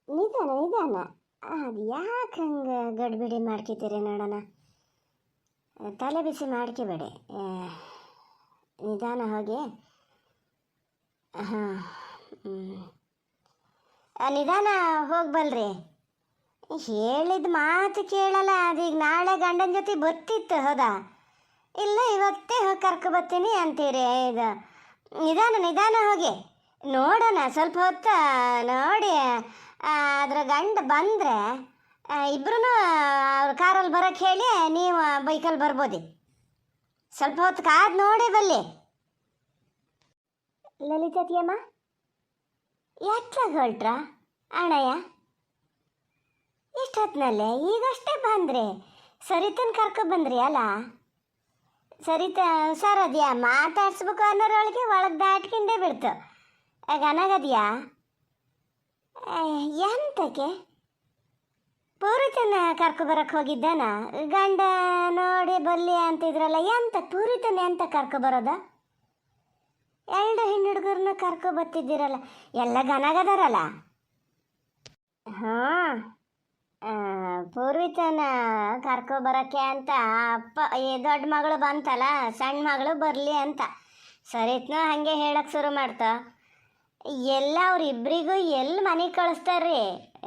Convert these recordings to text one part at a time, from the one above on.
ನಿಧಾನ ನಿಧಾನ. ಅದು ಯಾಕೆ ಹಂಗೆ ಗಡ್ಬಿಡಿ ಮಾಡ್ಕೊತೀರಿ ನೋಡೋಣ. ತಲೆ ಬಿಸಿ ಮಾಡ್ಕೋಬೇಡಿ, ನಿಧಾನ ಹೋಗಿ. ಹಾಂ, ನಿಧಾನ ಹೋಗ್ಬಲ್ರಿ. ಹೇಳಿದ ಮಾತು ಕೇಳಲ್ಲ. ಅದೀಗ ನಾಳೆ ಗಂಡನ ಜೊತೆ ಬತ್ತಿತ್ತು ಹೌದಾ, ಇಲ್ಲ ಇವತ್ತೇ ಹೋಗಿ ಕರ್ಕೊಬತ್ತೀನಿ ಅಂತೀರಿ. ಇದು ನಿಧಾನ ನಿಧಾನ ಹೋಗಿ ನೋಡೋಣ. ಸ್ವಲ್ಪ ಹೊತ್ತು ನೋಡಿ, ಅದರ ಗಂಡ ಬಂದರೆ ಇಬ್ಬರೂ ಅವ್ರ ಕಾರಲ್ಲಿ ಬರೋಕ್ಕೆ ಹೇಳಿ, ನೀವು ಬೈಕಲ್ಲಿ ಬರ್ಬೋದು. ಸ್ವಲ್ಪ ಹೊತ್ತು ಕಾದು ನೋಡಿ ಬಲ್ಲಿ. ಲಲಿತತಿಯಮ್ಮ, ಯಾತ್ರಾಗ ಹೊರಟ್ರ ಅಣ್ಣಯ್ಯ? ಎಷ್ಟು ಹೊತ್ತಿನಲ್ಲೇ? ಈಗಷ್ಟೇ ಬಂದ್ರಿ. ಸರಿತನ ಕರ್ಕೊಬಂದ್ರಿ ಅಲ್ಲ? ಸರಿತ ಹುಷಾರದ್ಯಾ? ಮಾತಾಡ್ಸ್ಬೇಕು ಅನ್ನೋರೊಳಗೆ ಒಳಗೆ ದಾಟ್ಕೊಂಡೇ ಬಿಡ್ತು. ಆಗ ಅನಾಗದ್ಯಾ? ಎಂತಕ್ಕೆ ಪೂರಿತನ ಕರ್ಕೊಬರಕ್ಕೆ ಹೋಗಿದ್ದಾನ? ಗಂಡ ನೋಡಿ ಬಲ್ಲಿ ಅಂತಿದ್ರಲ್ಲ, ಎಂತ ಪೂರಿತನ ಎಂತ ಕರ್ಕೊಬರೋದ? ಎರಡು ಹೆಣ್ಣು ಹುಡುಗರನ್ನ ಕರ್ಕೊಬತ್ತಿದ್ದೀರಲ್ಲ, ಎಲ್ಲ ಗನಗದಾರಲ್ಲ. ಹಾಂ, ಪೂರ್ವಿತನ ಕರ್ಕೊಬರೋಕ್ಕೆ ಅಂತ ಅಪ್ಪ ಈ ದೊಡ್ಡ ಮಗಳು ಬಂತಲ್ಲ, ಸಣ್ಣ ಮಗಳು ಬರಲಿ ಅಂತ ಸರಿತ್ನೂ ಹಾಗೆ ಹೇಳಕ್ಕೆ ಶುರು ಮಾಡ್ತ. ಎಲ್ಲ ಅವ್ರಿಬ್ರಿಗೂ ಎಲ್ಲಿ ಮನೆಗೆ ಕಳಿಸ್ತಾರ್ರಿ?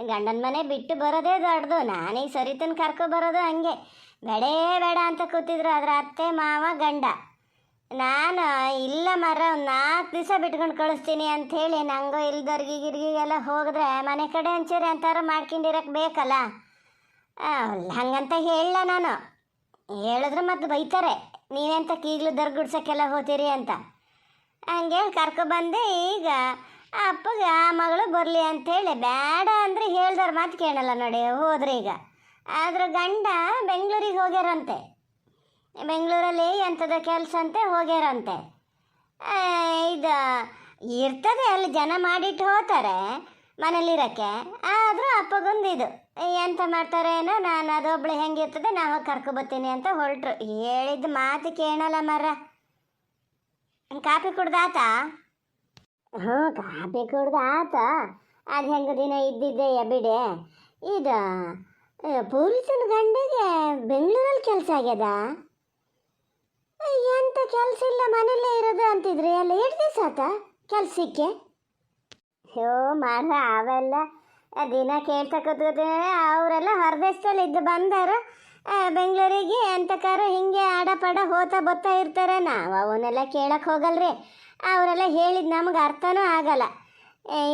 ಗಂಡನ ಮನೆ ಬಿಟ್ಟು ಬರೋದೇ ದೊಡ್ಡದು. ನಾನೀಗ ಸರಿತನ ಕರ್ಕೊಬರೋದು ಹಂಗೆ ಬೇಡೇ ಬೇಡ ಅಂತ ಕೂತಿದ್ರು ಅದ್ರ ಅತ್ತೆ ಮಾವ ಗಂಡ. ನಾನು ಇಲ್ಲ ಮರ ಒಂದು 4 ದಿವಸ ಬಿಟ್ಕೊಂಡು ಕಳಿಸ್ತೀನಿ ಅಂಥೇಳಿ, ನಂಗೂ ಇಲ್ದರ್ಗಿ ಗಿರ್ಗಿಗೆಲ್ಲ ಹೋಗಿದ್ರೆ ಮನೆ ಕಡೆ ಒಂಚೂರು ಅಂತಾರು ಮಾಡ್ಕೊಂಡಿರಕ್ಕೆ ಬೇಕಲ್ಲ. ಹಂಗಂತ ಹೇಳಲ್ಲ ನಾನು. ಹೇಳಿದ್ರೆ ಮತ್ತೆ ಬೈತಾರೆ, ನೀವೆಂತಕ್ಕೆ ಈಗಲೂ ದರ್ಗುಡ್ಸೋಕ್ಕೆಲ್ಲ ಹೋಗ್ತೀರಿ ಅಂತ. ಹಂಗೇಳಿ ಕರ್ಕೊಬಂದೆ. ಈಗ ಅಪ್ಪಗೆ ಆ ಮಗಳು ಬರಲಿ ಅಂಥೇಳಿ ಬೇಡ ಅಂದರೆ ಹೇಳ್ದವ್ರ ಮಾತು ಕೇಳಲ್ಲ ನೋಡಿ, ಹೋದ್ರೆ ಈಗ. ಆದ್ರೆ ಗಂಡ ಬೆಂಗಳೂರಿಗೆ ಹೋಗ್ಯಾರಂತೆ. ಬೆಂಗಳೂರಲ್ಲಿ ಎಂಥದ ಕೆಲಸ ಅಂತೆ ಹೋಗ್ಯಾರಂತೆ. ಇದು ಇರ್ತದೆ, ಅಲ್ಲಿ ಜನ ಮಾಡಿಟ್ಟು ಹೋಗ್ತಾರೆ ಮನೇಲಿರೋಕ್ಕೆ. ಆದರೂ ಅಪ್ಪಗೊಂದು ಇದು ಎಂತ ಮಾಡ್ತಾರೆ ಏನೋ, ನಾನು ಅದೊಬ್ಳು ಹೆಂಗಿರ್ತದೆ ನಾವು ಕರ್ಕೊಬತ್ತೀನಿ ಅಂತ ಹೊರಟ್ರು. ಹೇಳಿದ ಮಾತು ಕೇಳಲ್ಲ ಮರ. ಕಾಫಿ ಕುಡ್ದಾತ? ಹ್ಞೂ, ಕಾಫಿ ಕುಡ್ದಾತ. ಅದು ಹೆಂಗೆ ದಿನ ಇದ್ದಿದ್ದೆಯ ಬಿಡೆ. ಇದು ಪೊಲೀಸನ ಗಂಡಿಗೆ ಬೆಂಗಳೂರಲ್ಲಿ ಕೆಲಸ ಆಗ್ಯದ? ಎಂತ ಕೆಲಸ ಇಲ್ಲ, ಮನೆಯಲ್ಲೇ ಇರೋದು ಅಂತಿದ್ರಿ ಅಲ್ಲ. ಎಷ್ಟು ದಿವಸ ಆತ ಕೆಲಸಕ್ಕೆ? ಹೋ ಮಾಡ, ಅವೆಲ್ಲ ದಿನ ಕೇಳ್ತಾ ಕೂತ್ಕೋತೀನಿ. ಅವರೆಲ್ಲ ಹೊರದೇಶದಲ್ಲಿ ಇದ್ದು ಬಂದಾರು ಬೆಂಗಳೂರಿಗೆ ಅಂತಕಾರ ಹಿಂಗೆ ಆಡಪಾಡ ಹೋತಾ ಬತ್ತಾ ಇರ್ತಾರೆ. ನಾವು ಅವನ್ನೆಲ್ಲ ಕೇಳಕ್ಕೆ ಹೋಗಲ್ರಿ. ಅವರೆಲ್ಲ ಹೇಳಿದ್ದು ನಮ್ಗೆ ಅರ್ಥನೂ ಆಗಲ್ಲ.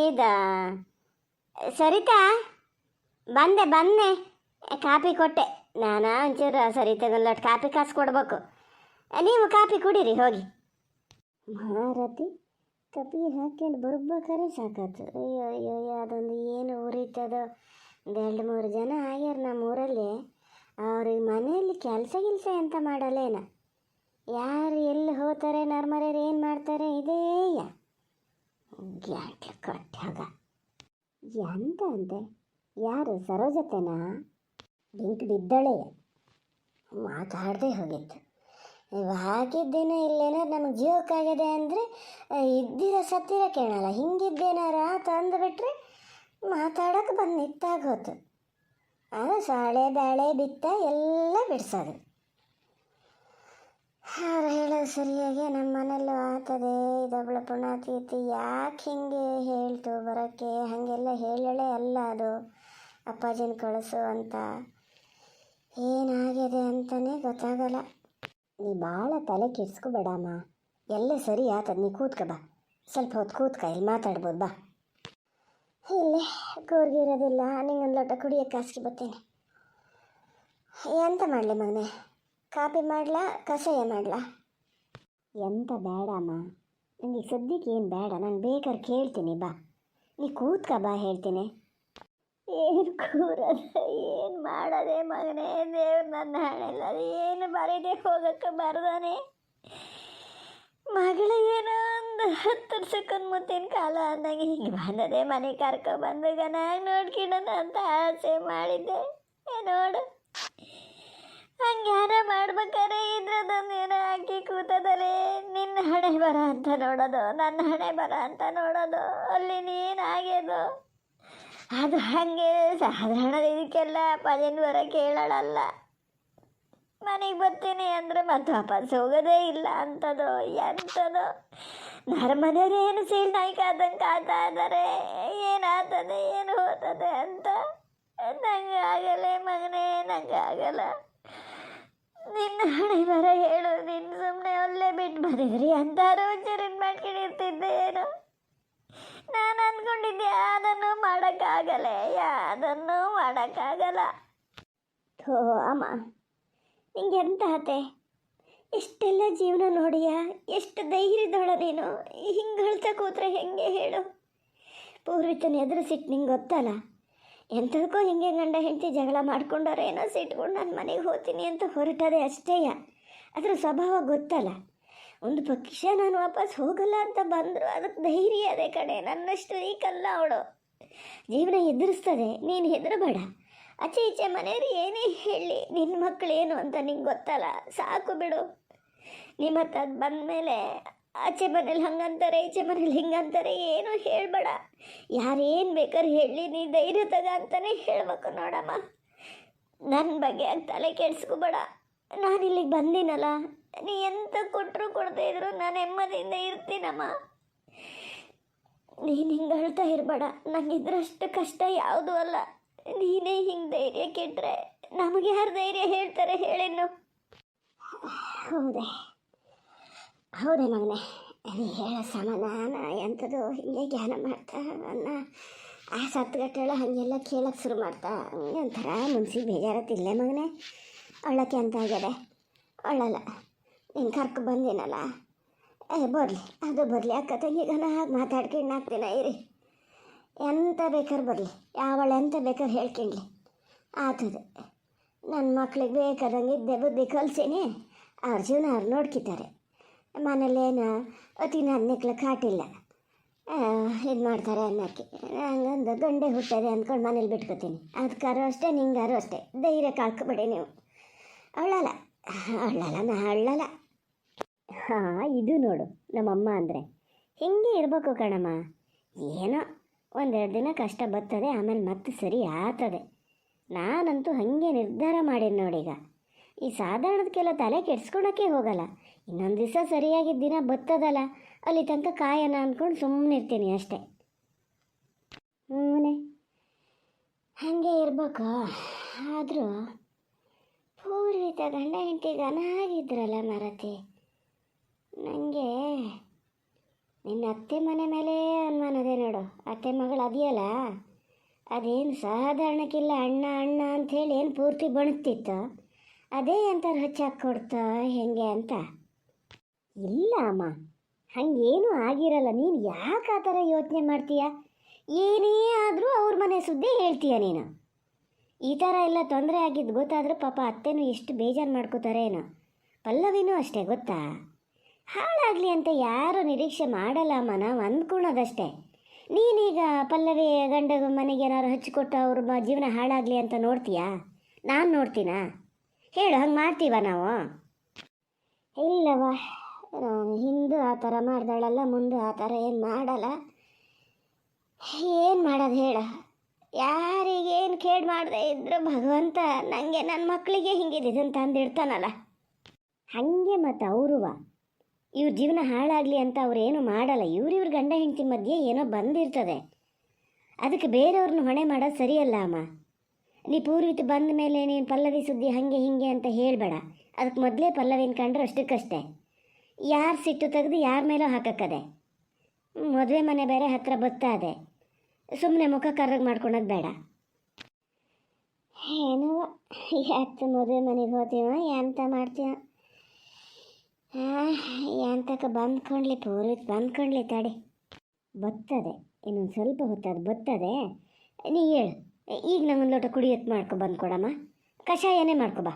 ಇದು ಸರಿತಾ ಬಂದೆ ಕಾಪಿ ಕೊಟ್ಟೆ ನಾನು. ಒಂಚೂರು ಸರಿತಾಗೊಂದು ಕಾಪಿ ಕಾಸು ಕೊಡ್ಬೇಕು. ನೀವು ಕಾಪಿ ಕುಡೀರಿ ಹೋಗಿ. ಮಾರತಿ ಕಪಿ ಹಾಕ್ಕೊಂಡು ಬರ್ಬೇಕಾರೆ ಸಾಕಾಯ್ತು. ಅಯ್ಯೋ ಅಯ್ಯೋ, ಅದೊಂದು ಏನು ಉರಿತದೋ. 2-3 ಜನ ಆಗ್ಯಾರ ನಮ್ಮ ಊರಲ್ಲಿ. ಅವ್ರಿಗೆ ಮನೆಯಲ್ಲಿ ಕೆಲಸ ಎಂತ ಮಾಡಲ್ಲೇನ? ಯಾರು ಎಲ್ಲಿ ಹೋಗ್ತಾರೆ, ನರ್ಮರ್ಯರು ಏನು ಮಾಡ್ತಾರೆ, ಇದೇಯ ಗ್ಯಾಟ್ಲು ಕಟ್ಟಾಗ. ಎಂತ ಅಂತೆ? ಯಾರು ಸರೋಜತೆನಾ? ಬೆಂಕಿ ಬಿದ್ದಳೆ, ಮಾತಾಡದೆ ಹೋಗಿತ್ತು. ನೀವು ಹಾಕಿದ್ದೇನೋ ಇಲ್ಲೇನಾರು ನಮಗೆ ಜೀವಕ್ಕಾಗಿದೆ ಅಂದರೆ ಇದ್ದಿರೋ ಸತ್ತಿರ ಕೇಳಲ್ಲ. ಹಿಂಗಿದ್ದೇನಾರ ತಂದುಬಿಟ್ರೆ ಮಾತಾಡೋಕೆ ಬಂದು ನಿತ್ತಾಗೋತು. ಅದು ಸಾಳೆ ಬ್ಯಾಳೆ ಬಿತ್ತ ಎಲ್ಲ ಬಿಡಿಸೋದು. ಅವ್ರು ಹೇಳೋದು ಸರಿಯಾಗಿ ನಮ್ಮ ಮನೆಯಲ್ಲೂ ಆಗ್ತದೆ. ಇದೊಬ್ಳು ಪುಣ್ಯಾತೀತಿ ಯಾಕೆ ಹಿಂಗೆ ಹೇಳ್ತು ಬರೋಕ್ಕೆ? ಹಾಗೆಲ್ಲ ಹೇಳಲೇ ಅಲ್ಲ ಅದು. ಅಪ್ಪಾಜಿನ ಕಳಿಸು ಅಂತ ಏನಾಗಿದೆ ಅಂತಲೇ ಗೊತ್ತಾಗಲ್ಲ. ನೀ ಭಾಳ ತಲೆ ಕೆಡ್ಸ್ಕೊಬೇಡಮ್ಮ, ಎಲ್ಲ ಸರಿ ಆತದ. ನೀ ಕೂತ್ಕ ಬಾ, ಸ್ವಲ್ಪ ಹೊತ್ತು ಕೂತ್ಕ, ಇಲ್ಲಿ ಮಾತಾಡ್ಬೋದು ಬಾ. ಇಲ್ಲೇ ಕೂರ್ಗಿರೋದಿಲ್ಲ, ನಿಂಗೊಂದು ಲೋಟ ಕುಡಿಯೋಕ್ಕೆ ಕಾಸ್ಕಿ ಬರ್ತೀನಿ. ಎಂತ ಮಾಡಲಿ ಮಗನೇ? ಕಾಪಿ ಮಾಡಲಾ ಕಷಾಯ ಮಾಡಲಾ? ಎಂತ ಬೇಡಮ್ಮ, ನನಗೆ ಸದ್ಯಕ್ಕೆ ಏನು ಬೇಡ. ನಾನು ಬೇಕಾದ್ರೆ ಕೇಳ್ತೀನಿ ಬಾ. ನೀ ಕೂತ್ಕ ಬಾ, ಹೇಳ್ತೀನಿ. ಏನು ಕೂರೋದು, ಏನು ಮಾಡೋದೆ ಮಗನೇ? ದೇವ್ರು ನನ್ನ ಹಣೆಲ್ಲ ಏನು ಬರೀದೆ ಹೋಗಕ್ಕೆ ಬರ್ದಾನೆ. ಮಗಳು ಏನೋ ಒಂದು 10 ವರ್ಷಕ್ಕೊಂದು ಮುತ್ತಿನ ಕಾಲ ಅಂದಂಗೆ ಹಿಂಗೆ ಬಂದದೆ. ಮನೆ ಕರ್ಕೊಬಂದು ಗನಾಗಿ ನೋಡ್ಕೊಳ್ಳೋಣ ಅಂತ ಆಸೆ ಮಾಡಿದ್ದೆ. ನೋಡು ಹಂಗ್ಯಾರ ಮಾಡ್ಬೇಕಾರೆ ಇದ್ರದೊಂದು ಏನೋ ಹಾಕಿ ಕೂತದಲ್ಲೇ. ನಿನ್ನ ಹಣೆ ಬರ ಅಂತ ನೋಡೋದು, ನನ್ನ ಹಣೆ ಬರ ಅಂತ ನೋಡೋದು. ಅಲ್ಲಿ ನೀನಾಗ್ಯದು ಅದು ಹಾಗೆ ಸಾಧಾರಣ ಇದಕ್ಕೆಲ್ಲ ಪದೇನು ಕೇಳೋಳಲ್ಲ. ಮನೆಗೆ ಬರ್ತೀನಿ ಅಂದರೆ ಮತ್ತೆ ವಾಪಸ್ ಹೋಗೋದೇ ಇಲ್ಲ ಅಂಥದ್ದು ಎಂಥದ್ದು. ನರಮನೆಯವ್ರು ಏನು ಸೀಳ್ ನಾಯಿ ಕಾದಂಗೆ ಕಾಯ್ತಾ ಇದ್ದಾರೆ, ಏನಾಗ್ತದೆ ಏನು ಹೋಗ್ತದೆ ಅಂತ. ನಂಗೆ ಆಗಲ್ಲ ಮಗನೇ, ನಂಗೆ ಆಗಲ್ಲ. ನಿನ್ನ ಹಣೆ ಬರ ಹೇಳು, ನಿನ್ನ ಸುಮ್ಮನೆ ಅಲ್ಲೇ ಬಿಟ್ಟು ಬಂದಿದ್ರಿ ಅಂತಾರು ಒಂಚೂರಿನ ಮಾಡ್ಕೊಂಡಿರ್ತಿದ್ದೆ ಏನು. ನಾನು ಅಂದ್ಕೊಂಡಿದ್ದೆ ಅದನ್ನು ಮಾಡೋಕ್ಕಾಗಲ್ಲ, ಯಾವುದನ್ನು ಮಾಡೋಕ್ಕಾಗಲ್ಲ. ಥೋ ಅಮ್ಮ, ನಿಂಗೆ ಎಂತ ಆತೆ? ಇಷ್ಟೆಲ್ಲ ಜೀವನ ನೋಡಿಯ, ಎಷ್ಟು ಧೈರ್ಯದೋಳ ನೀನು. ಹಿಂಗೆ ಹೇಳ್ತಾ ಕೂತ್ರೆ ಹೆಂಗೆ ಹೇಳು? ಪೂರ್ವಿತನ ಎದುರು ಸಿಟ್ಟು ನಿಂಗೆ ಗೊತ್ತಲ್ಲ. ಎಂಥದಕ್ಕೋ ಹಿಂಗೆ ಗಂಡ ಹೆಂಡತಿ ಜಗಳ ಮಾಡ್ಕೊಂಡವ್ರೆ ಏನೋ ಸಿಟ್ಕೊಂಡು ನಾನು ಮನೆಗೆ ಹೋಗ್ತೀನಿ ಅಂತ ಹೊರಟದೆ ಅಷ್ಟೇ. ಅದ್ರ ಸ್ವಭಾವ ಗೊತ್ತಲ್ಲ. ಒಂದು ಪಕ್ಷ ನಾನು ವಾಪಸ್ ಹೋಗಲ್ಲ ಅಂತ ಬಂದರು ಅದಕ್ಕೆ ಧೈರ್ಯ ಅದೇ ಕಡೆ. ನನ್ನಷ್ಟು ಈಕಲ್ಲ ಅವಳು. ಜೀವನ ಎದುರಿಸ್ತದೆ, ನೀನು ಹೆದರಬೇಡ. ಆಚೆ ಈಚೆ ಮನೆಯವ್ರು ಏನೇ ಹೇಳಿ, ನಿನ್ನ ಮಕ್ಕಳೇನು ಅಂತ ನಿಂಗೆ ಗೊತ್ತಲ್ಲ, ಸಾಕು ಬಿಡು. ನಿಮ್ಮತ್ತ ಅದು ಬಂದಮೇಲೆ ಆಚೆ ಮನೇಲಿ ಹಂಗಂತಾರೆ, ಈಚೆ ಮನೇಲಿ ಹಿಂಗಂತಾರೆ ಏನೂ ಹೇಳಬೇಡ. ಯಾರೇನು ಬೇಕಾದ್ರೆ ಹೇಳಿ, ನೀ ಧೈರ್ಯ ತಗ ಅಂತಲೇ ಹೇಳಬೇಕು ನೋಡಮ್ಮ. ನನ್ನ ಬಗ್ಗೆ ಆಗ ತಲೆ ಕೆಡಿಸ್ಕೋಬೇಡ. ನಾನು ಇಲ್ಲಿಗೆ ಬಂದಿನಲ್ಲ, ನೀ ಎಂತ ಕೊಟ್ಟರು ಕೊಡದೇ ಇದ್ರು ನಾನು ನೆಮ್ಮದಿಯಿಂದ ಇರ್ತೀನಮ್ಮ. ನೀನು ಹಿಂಗೆ ಹೇಳ್ತಾ ಇರಬೇಡ. ನಂಗಿದ್ರಷ್ಟು ಕಷ್ಟ ಯಾವುದೂ ಅಲ್ಲ. ನೀನೇ ಹಿಂಗೆ ಧೈರ್ಯ ಕೆಟ್ಟರೆ ನಮಗೆ ಯಾರು ಧೈರ್ಯ ಹೇಳ್ತಾರೆ ಹೇಳಿನ್ನು? ಹೌದೇ ಮಗನೇ, ನೀ ಹೇಳೋ ಸಮಾಧಾನ ಎಂಥದ್ದು ಹಿಂಗೆ ಜ್ಞಾನ ಮಾಡ್ತಾ ಅನ್ನ ಆ ಸತ್ಗಟ್ಟೆಲ್ಲ ಹಾಗೆಲ್ಲ ಕೇಳಕ್ಕೆ ಶುರು ಮಾಡ್ತಾ ಒಂಥರ ಮನ್ಸಿಗೆ ಬೇಜಾರತ್ತಿಲ್ಲೇ ಮಗನೇ. ಒಳ್ಳಕ್ಕೆ ಅಂತ ಆಗ್ಯದೆ. ಒಳ್ಳಲ್ಲ ನೀನು ಕರ್ಕೊ ಬಂದಿನಲ್ಲ, ಬರಲಿ ಅದು ಬರಲಿ. ಅಕ್ಕ ತಂಗಿಗನ ಹಾಗೆ ಮಾತಾಡ್ಕೊಂಡು 4 ದಿನ ಇರಿ. ಎಂತ ಬೇಕಾದ್ರೆ ಬರಲಿ, ಯಾವಳು ಎಂತ ಬೇಕಾದ್ರೆ ಹೇಳ್ಕೊಂಡ್ಲಿ ಆತದೆ. ನನ್ನ ಮಕ್ಳಿಗೆ ಬೇಕಾದಂಗೆ ಇದ್ದೆ ಬುದ್ಧಿ ಕಲ್ಸೀನಿ. ಅವ್ರ ಜೀವನ ಅವ್ರು ನೋಡ್ಕಿತಾರೆ. ಮನೇಲೇನು ಅತಿನ ಅನ್ನಕ್ಲೆ ಕಾಟಿಲ್ಲ, ಇದು ಮಾಡ್ತಾರೆ ಅನ್ನೋಕ್ಕೆ. ಹಂಗಂದು ಗಂಡೆ ಹುಟ್ಟದೆ ಅಂದ್ಕೊಂಡು ಮನೇಲಿ ಬಿಟ್ಕೋತೀನಿ. ಅದಕ್ಕಾರು ಅಷ್ಟೇ, ನಿಂಗಾರು ಅಷ್ಟೇ. ಧೈರ್ಯ ಕಳ್ಕೊಬೇಡಿ ನೀವು. ಅವಳಲ್ಲ ನಾ ಅಳ್ಳಲ್ಲ. ಹಾಂ, ಇದು ನೋಡು ನಮ್ಮಮ್ಮ ಅಂದರೆ ಹಿಂಗೆ ಇರಬೇಕು ಕಣಮ್ಮ. ಏನೋ 1-2 ದಿನ ಕಷ್ಟ ಬರ್ತದೆ, ಆಮೇಲೆ ಮತ್ತೆ ಸರಿ ಆಗ್ತದೆ. ನಾನಂತೂ ಹಾಗೆ ನಿರ್ಧಾರ ಮಾಡೀನಿ ನೋಡೀಗ. ಈ ಸಾಧಾರಣದಕ್ಕೆಲ್ಲ ತಲೆ ಕೆಡ್ಸ್ಕೊಳಕ್ಕೆ ಹೋಗಲ್ಲ. ಇನ್ನೊಂದು ದಿವಸ ಸರಿಯಾಗಿದ್ದ ದಿನ ಬರ್ತದಲ್ಲ, ಅಲ್ಲಿ ತನಕ ಕಾಯನ ಅಂದ್ಕೊಂಡು ಸುಮ್ಮನೆ ಇರ್ತೀನಿ ಅಷ್ಟೇ. ಹಾಗೆ ಇರ್ಬೇಕು. ಆದರೂ ಪೂರ್ವಿತ ಗಂಡ ಹೆಂಡತಿ ಗನಾಗಿದ್ರಲ್ಲ ಮರತಿ. ನನಗೆ ನಿನ್ನ ಅತ್ತೆ ಮನೆ ಮೇಲೆ ಅನುಮಾನದೇ ನೋಡು. ಅತ್ತೆ ಮಗಳು ಅದೆಯಲ್ಲ, ಅದೇನು ಸಾಧಾರಣಕ್ಕಿಲ್ಲ. ಅಣ್ಣ ಅಂಥೇಳಿ ಏನು ಪೂರ್ತಿ ಬಣಗ್ತಿತ್ತು, ಅದೇ ಅಂತಾರೆ ಹಚ್ಚಾಕಿ ಕೊಡ್ತಾ ಹೆಂಗೆ ಅಂತ. ಇಲ್ಲ ಅಮ್ಮ, ಹಾಗೇನೂ ಆಗಿರಲ್ಲ. ನೀನು ಯಾಕೆ ಆ ಥರ ಯೋಚನೆ ಮಾಡ್ತೀಯ? ಏನೇ ಆದರೂ ಅವ್ರ ಮನೆ ಸುದ್ದಿ ಹೇಳ್ತೀಯ ನೀನು. ಈ ಥರ ಎಲ್ಲ ತೊಂದರೆ ಆಗಿದ್ದು ಗೊತ್ತಾದರೂ ಪಾಪ ಅತ್ತೆನೂ ಎಷ್ಟು ಬೇಜಾರು ಮಾಡ್ಕೋತಾರೆ ಏನೋ. ಪಲ್ಲವಿನೂ ಅಷ್ಟೇ ಗೊತ್ತಾ. ಹಾಳಾಗಲಿ ಅಂತ ಯಾರೂ ನಿರೀಕ್ಷೆ ಮಾಡಲ್ಲ ಅಮ್ಮ, ನಾವು ಅಂದ್ಕೊಳೋದಷ್ಟೇ. ನೀನೀಗ ಪಲ್ಲವಿ ಗಂಡ ಮನೆಗೆ ಏನಾದ್ರು ಹಚ್ಚಿಕೊಟ್ಟು ಅವ್ರ ಜೀವನ ಹಾಳಾಗಲಿ ಅಂತ ನೋಡ್ತೀಯಾ? ನಾನು ನೋಡ್ತೀನಾ? ಹೇಳು, ಹಂಗೆ ಮಾಡ್ತೀವ ನಾವು? ಇಲ್ಲವ, ಹಿಂದೂ ಆ ಥರ ಮಾಡ್ದಾಳಲ್ಲ, ಮುಂದೆ ಆ ಥರ ಏನು ಮಾಡಲ್ಲ. ಏನು ಮಾಡೋದು ಹೇಳು? ಯಾರಿಗೇನು ಕೇಡು ಮಾಡದೆ ಇದ್ದರೂ ಭಗವಂತ ನನಗೆ ನನ್ನ ಮಕ್ಕಳಿಗೆ ಹಿಂಗಿದ್ದು ತಂದಿಡ್ತಾನಲ್ಲ. ಹಾಗೆ ಮತ್ತು ಅವರುವ ಇವ್ರ ಜೀವನ ಹಾಳಾಗಲಿ ಅಂತ ಅವ್ರೇನು ಮಾಡಲ್ಲ. ಇವ್ರ ಗಂಡ ಹೆಂಡತಿ ಮಧ್ಯೆ ಏನೋ ಬಂದಿರ್ತದೆ. ಅದಕ್ಕೆ ಬೇರೆಯವ್ರನ್ನ ಹೊಣೆ ಮಾಡೋದು ಸರಿಯಲ್ಲ ಅಮ್ಮ. ನೀ ಪೂರ್ವಿತ ಬಂದ ಮೇಲೆ ನೀನು ಪಲ್ಲವಿ ಸುದ್ದಿ ಹಾಗೆ ಹೀಗೆ ಅಂತ ಹೇಳಬೇಡ. ಅದಕ್ಕೆ ಮೊದಲೇ ಪಲ್ಲವಿನ ಕಂಡ್ರೆ ಅಷ್ಟಕ್ಕಷ್ಟೇ. ಯಾರು ಸಿಟ್ಟು ತೆಗೆದು ಯಾರ ಮೇಲೂ ಹಾಕಕ್ಕದೆ. ಮದುವೆ ಮನೆ ಬೇರೆ ಹತ್ತಿರ ಬತ್ತಾದೆ, ಸುಮ್ಮನೆ ಮುಖ ಕರ್ರಗೆ ಮಾಡ್ಕೊಳೋದು ಬೇಡ. ಏನೋ ಯಾಕೆ ಮದುವೆ ಮನೆಗೆ ಹೋಗ್ತೀವ, ಎಂತ ಮಾಡ್ತೀವ? ಎಂತಕ್ಕೆ ಬಂದ್ಕೊಂಡ್ಲಿ ಪೂರ್ವಿತ್ ಬಂದ್ಕೊಂಡ್ಲಿ ತಡಿ. ಬರ್ತದೆ, ಇನ್ನೊಂದು ಸ್ವಲ್ಪ ಹೊತ್ತದು ಬರ್ತದೆ. ನೀ ಹೇಳು, ಈಗ ನಂಗೊಂದು ಲೋಟ ಕುಡಿಯೋಕ್ಕೆ ಮಾಡ್ಕೊ ಬಂದು ಕೊಡಮ್ಮ. ಕಷಾಯನೇ ಮಾಡ್ಕೊ ಬಾ.